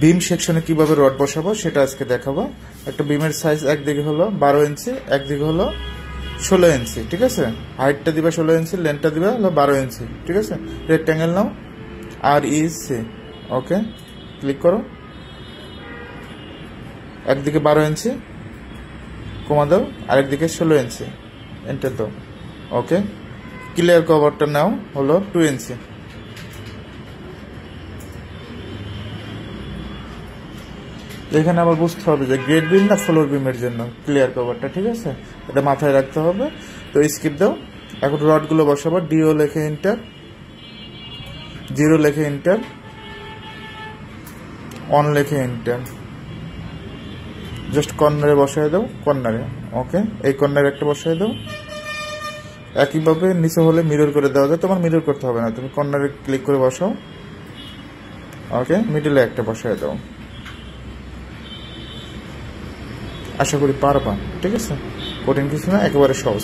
বিম সেকশনে কিভাবে রড বসাবো সেটা আজকে দেখাবো। একটা বিমের সাইজ একদিকে হলো 12 ইঞ্চি, একদিকে হলো 16 ইঞ্চি, ঠিক আছে। হাইটটা দিবা 16 ইঞ্চি, লেন্থটা দিবা হলো 12 ইঞ্চি, ঠিক আছে। রেক্ট্যাঙ্গেল নাও, আর ইসি, ওকে, ক্লিক করো। একদিকে 12 ইঞ্চি কমা দাও, আরেকদিকে 16 ইঞ্চি, এন্টার দাও, ওকে। ক্লিয়ার কভারটা নাও হলো 2 ইঞ্চি। এখানে আবার বুঝতে হবে যে গ্রেড বিম না ফ্লোর বিমের জন্য ক্লিয়ার কভারটা, ঠিক আছে, এটা মাথায় রাখতে হবে। তো স্কিপ দাও। এখন রডগুলো বসাবো। ডিও লেখে এন্টার, 0 লেখে এন্টার, 1 লেখে এন্টার। জাস্ট কর্নারে বসায় দাও, কর্নারে, ওকে। এই কর্নারে একটা বসায় দাও। একইভাবে নিচে হলে মিরর করে দেওয়া যায়, তোমার মিরর করতে হবে না, তুমি কর্নারে ক্লিক করে বসাও, ওকে। মিডলে একটা বসায় দাও। আশা করি পারবা, ঠিক আছে, কঠিন কিছু না, একেবারে সহজ।